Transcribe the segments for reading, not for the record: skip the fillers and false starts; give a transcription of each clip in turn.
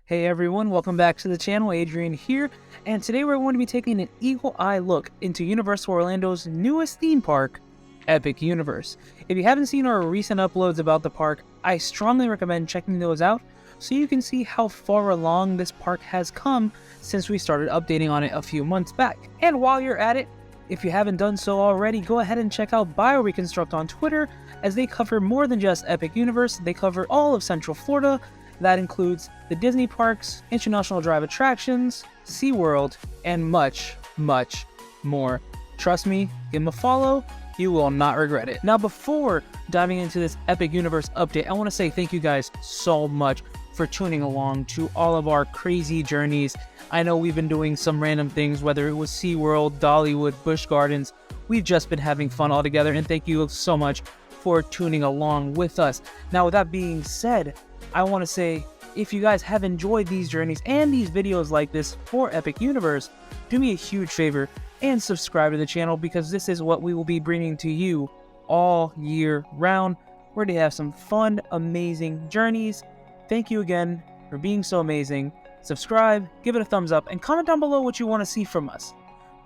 Hey everyone, welcome back to the channel. Adrian here, and today we're going to be taking an eagle-eye look into Universal Orlando's newest theme park, Epic Universe. If you haven't seen our recent uploads about the park, I strongly recommend checking those out so you can see how far along this park has come since we started updating on it a few months back. And while you're at it, if you haven't done so already, go ahead and check out Bioreconstruct on Twitter, as they cover more than just Epic Universe. They cover all of Central Florida. That includes the Disney parks, International Drive attractions, SeaWorld, and much, much more. Trust me, give them a follow, you will not regret it. Now, before diving into this Epic Universe update, I want to say thank you guys so much for tuning along to all of our crazy journeys. I know we've been doing some random things, whether it was SeaWorld, Dollywood, Busch Gardens. We've just been having fun all together, and thank you so much for tuning along with us. Now, with that being said, I want to say, if you guys have enjoyed these journeys and these videos like this for Epic Universe, do me a huge favor and subscribe to the channel, because this is what we will be bringing to you all year round. We're going to have some fun, amazing journeys. Thank you again for being so amazing. Subscribe, give it a thumbs up, and comment down below what you want to see from us.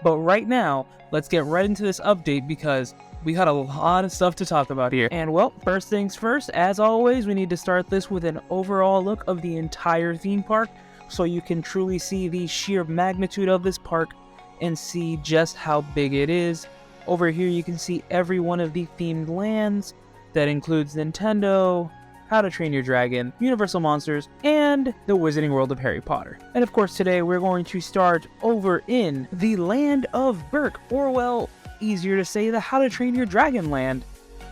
But right now, let's get right into this update, because we got a lot of stuff to talk about here. And well, first things first, as always, we need to start this with an overall look of the entire theme park, so you can truly see the sheer magnitude of this park and see just how big it is. Over here you can see every one of the themed lands. That includes Nintendo, How to Train Your Dragon, Universal Monsters, and the Wizarding World of Harry Potter. And of course today we're going to start over in the land of Berk, or well, easier to say, the How to Train Your Dragon land,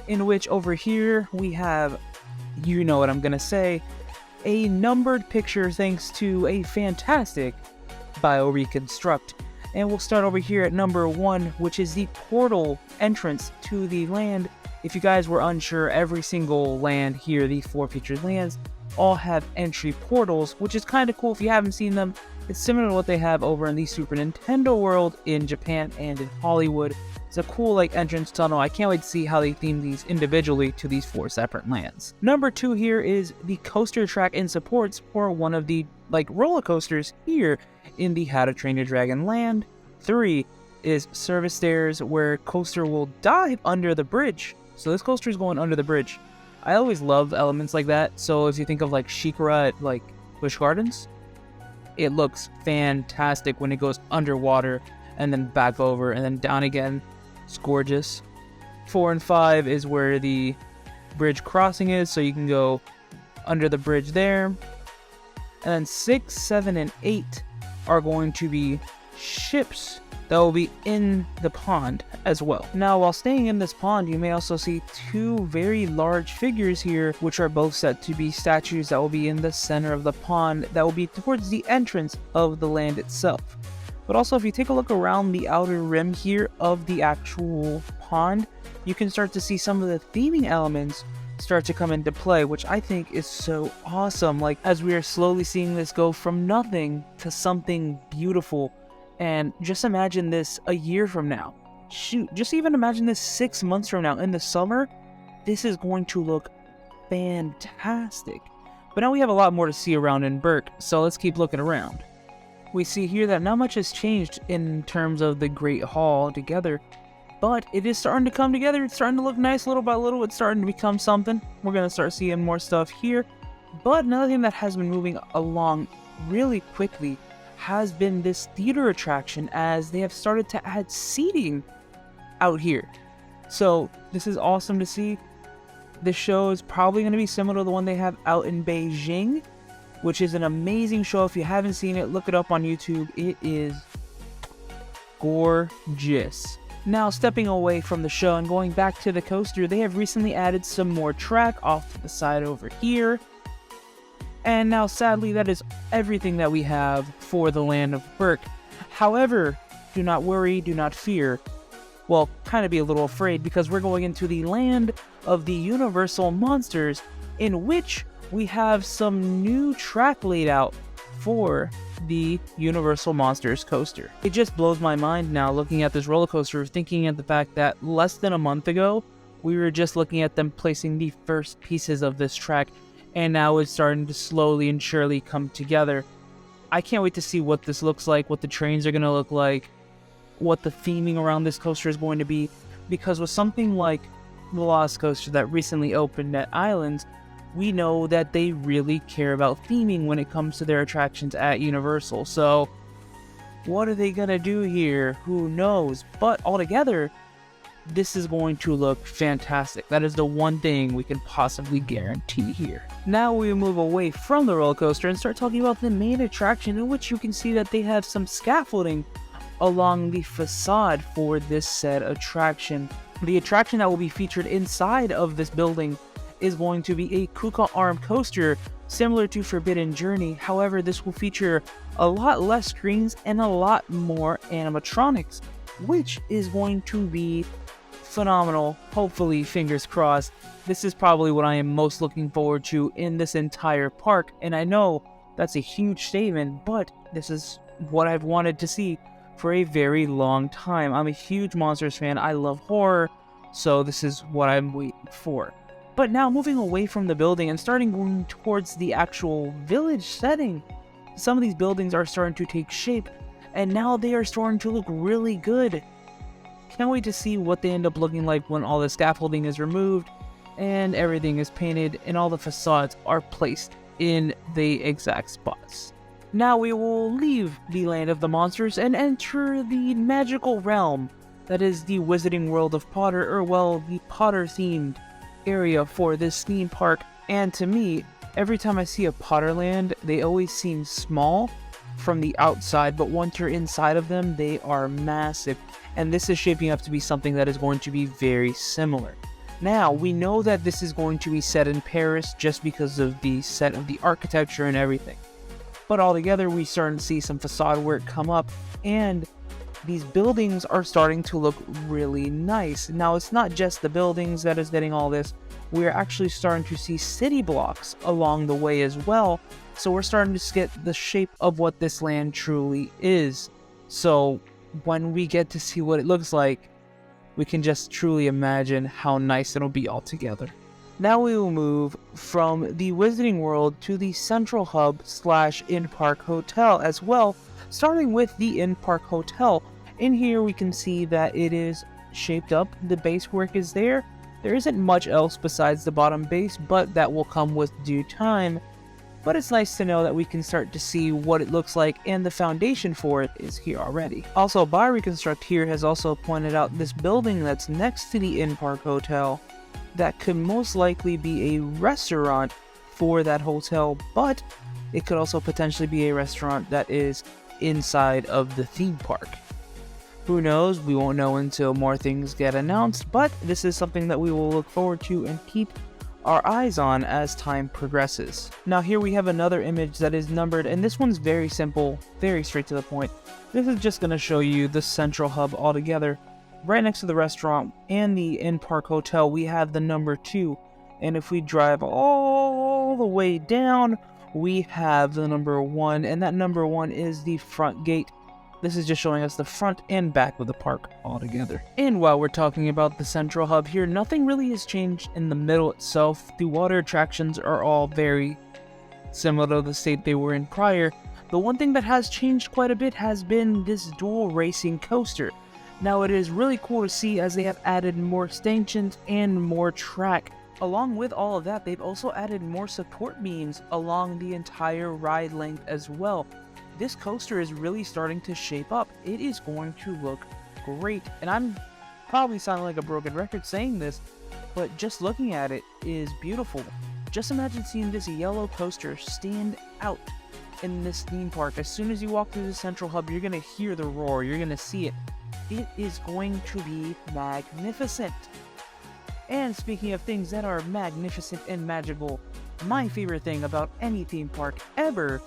in which over here we have, you know what I'm gonna say, a numbered picture thanks to a fantastic Bioreconstruct. And we'll start over here at number 1, which is the portal entrance to the land. If you guys were unsure, every single land here, the 4 featured lands, all have entry portals, which is kind of cool if you haven't seen them. It's similar to what they have over in the Super Nintendo world in Japan and in Hollywood. It's a cool entrance tunnel. I can't wait to see how they theme these individually to these 4 separate lands. Number 2 here is the coaster track and supports for one of the roller coasters here in the How to Train Your Dragon land. 3 is service stairs, where coaster will dive under the bridge. So this coaster is going under the bridge. I always love elements like that. So if you think of Sheikara at Busch Gardens, it looks fantastic when it goes underwater and then back over and then down again. It's gorgeous. 4 and 5 is where the bridge crossing is, so you can go under the bridge there. And then 6, 7, and 8 are going to be ships that will be in the pond as well. Now, while staying in this pond, you may also see 2 very large figures here, which are both set to be statues that will be in the center of the pond, that will be towards the entrance of the land itself. But also, if you take a look around the outer rim here of the actual pond, you can start to see some of the theming elements start to come into play, which I think is so awesome. As we are slowly seeing this go from nothing to something beautiful. And just imagine this a year from now. Shoot, just even imagine this 6 months from now in the summer. This is going to look fantastic. But now we have a lot more to see around in Berk, so let's keep looking around. We see here that not much has changed in terms of the Great Hall together, but it is starting to come together. It's starting to look nice little by little. It's starting to become something. We're going to start seeing more stuff here. But another thing that has been moving along really quickly has been this theater attraction, as they have started to add seating out here. So this is awesome to see. This show is probably going to be similar to the one they have out in Beijing, which is an amazing show. If you haven't seen it, look it up on YouTube. It is gorgeous. Now, stepping away from the show and going back to the coaster, they have recently added some more track off to the side over here. And now, sadly, that is everything that we have for the land of Berk. However, do not worry, do not fear. Well, kind of be a little afraid, because we're going into the land of the Universal Monsters, in which we have some new track laid out for the Universal Monsters coaster. It just blows my mind now looking at this roller coaster, thinking of the fact that less than a month ago, we were just looking at them placing the first pieces of this track, and now it's starting to slowly and surely come together. I can't wait to see what this looks like, what the trains are going to look like, what the theming around this coaster is going to be, because with something like the Lost Coaster that recently opened at Islands, we know that they really care about theming when it comes to their attractions at Universal. So what are they going to do here? Who knows? But altogether, this is going to look fantastic. That is the one thing we can possibly guarantee here. Now we move away from the roller coaster and start talking about the main attraction, in which you can see that they have some scaffolding along the facade for this said attraction. The attraction that will be featured inside of this building is going to be a Kuka arm coaster similar to Forbidden Journey. However, this will feature a lot less screens and a lot more animatronics, which is going to be phenomenal. Hopefully, fingers crossed. This is probably what I am most looking forward to in this entire park, and I know that's a huge statement, but this is what I've wanted to see for a very long time. I'm a huge Monsters fan. I love horror, so this is what I'm waiting for. But now moving away from the building and starting going towards the actual village setting, some of these buildings are starting to take shape, and now they are starting to look really good. Can't wait to see what they end up looking like when all the scaffolding is removed and everything is painted and all the facades are placed in the exact spots. Now we will leave the land of the monsters and enter the magical realm that is the Wizarding World of Potter, or well, the Potter themed area for this theme park. And to me, every time I see a Potterland, they always seem small from the outside, but once you're inside of them, they are massive. And this is shaping up to be something that is going to be very similar. Now, we know that this is going to be set in Paris just because of the set of the architecture and everything. But altogether, we starting to see some facade work come up, and these buildings are starting to look really nice. Now, it's not just the buildings that is getting all this. We're actually starting to see city blocks along the way as well. So we're starting to get the shape of what this land truly is. So when we get to see what it looks like, we can just truly imagine how nice it'll be all together. Now we will move from the Wizarding World to the Central Hub / In-Park Hotel as well, starting with the In-Park Hotel. In here we can see that it is shaped up, the base work is there. There isn't much else besides the bottom base, but that will come with due time. But it's nice to know that we can start to see what it looks like, and the foundation for it is here already. Also, Bioreconstruct here has also pointed out this building that's next to the In-Park Hotel that could most likely be a restaurant for that hotel, but it could also potentially be a restaurant that is inside of the theme park. Who knows? We won't know until more things get announced, but this is something that we will look forward to and keep our eyes on as time progresses. Now here we have another image that is numbered, and this one's very simple, very straight to the point. This is just going to show you the Central Hub altogether. Right next to the restaurant and the In-Park Hotel, we have the number 2. And if we drive all the way down, we have the number 1. And that number 1 is the front gate. This is just showing us the front and back of the park altogether. And while we're talking about the Central Hub here, nothing really has changed in the middle itself. The water attractions are all very similar to the state they were in prior. The one thing that has changed quite a bit has been this dual racing coaster. Now it is really cool to see, as they have added more stanchions and more track. Along with all of that, they've also added more support beams along the entire ride length as well. This coaster is really starting to shape up. It is going to look great. And I'm probably sounding like a broken record saying this, but just looking at it is beautiful. Just imagine seeing this yellow coaster stand out in this theme park. As soon as you walk through the Central Hub, you're going to hear the roar. You're going to see it. It is going to be magnificent. And speaking of things that are magnificent and magical, my favorite thing about any theme park ever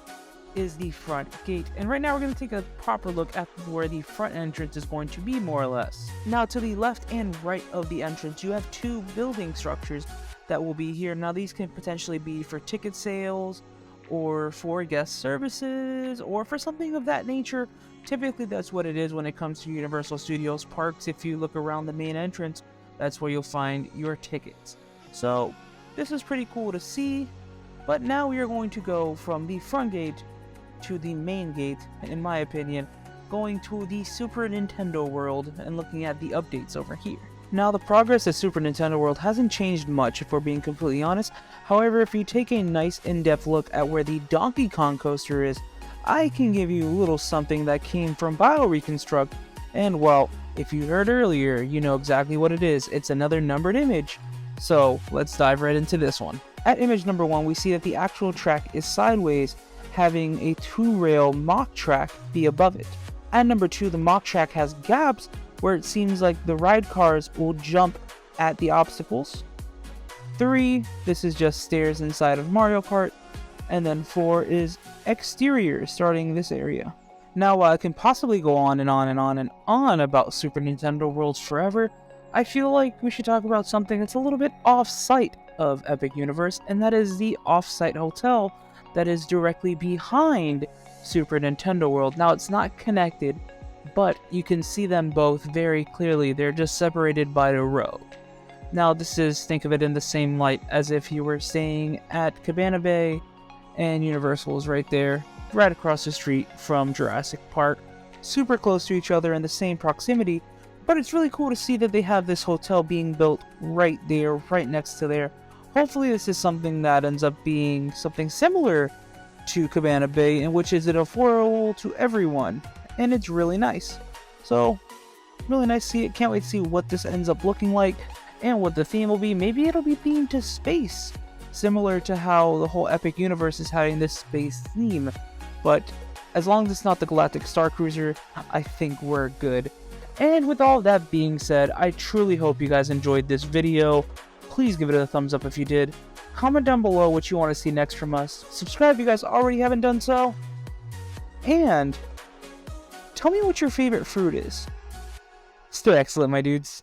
is the front gate. And right now we're going to take a proper look at where the front entrance is going to be, more or less. Now to the left and right of the entrance, you have 2 building structures that will be here. Now these can potentially be for ticket sales, or for guest services, or for something of that nature. Typically that's what it is when it comes to Universal Studios parks. If you look around the main entrance, that's where you'll find your tickets. So this is pretty cool to see. But now we are going to go from the front gate to the main gate, in my opinion, going to the Super Nintendo world and looking at the updates over here. Now, the progress of Super Nintendo World hasn't changed much, if we're being completely honest. However, if you take a nice in-depth look at where the Donkey Kong coaster is, I can give you a little something that came from Bioreconstruct, and well, if you heard earlier, you know exactly what it is. It's another numbered image. So, let's dive right into this one. At image number 1, we see that the actual track is sideways, having a 2-rail mock track be above it. At number 2, the mock track has gaps where it seems like the ride cars will jump at the obstacles. 3, this is just stairs inside of Mario Kart. And then 4 is exterior, starting this area. Now, while I can possibly go on and on and on and on about Super Nintendo Worlds forever, I feel like we should talk about something that's a little bit off-site of Epic Universe, and that is the off-site hotel that is directly behind Super Nintendo World. Now, it's not connected, but you can see them both very clearly. They're just separated by the road. Now, this is, think of it in the same light as if you were staying at Cabana Bay and Universal is right there, right across the street from Jurassic Park, super close to each other in the same proximity. But it's really cool to see that they have this hotel being built right there, right next to there. Hopefully this is something that ends up being something similar to Cabana Bay, in which is it affordable to everyone, and it's really nice. So, really nice to see it. Can't wait to see what this ends up looking like and what the theme will be. Maybe it'll be themed to space, similar to how the whole Epic Universe is having this space theme. But as long as it's not the Galactic Star Cruiser, I think we're good. And with all that being said, I truly hope you guys enjoyed this video. Please give it a thumbs up if you did. Comment down below what you want to see next from us. Subscribe if you guys already haven't done so. And tell me what your favorite fruit is. Stay excellent, my dudes.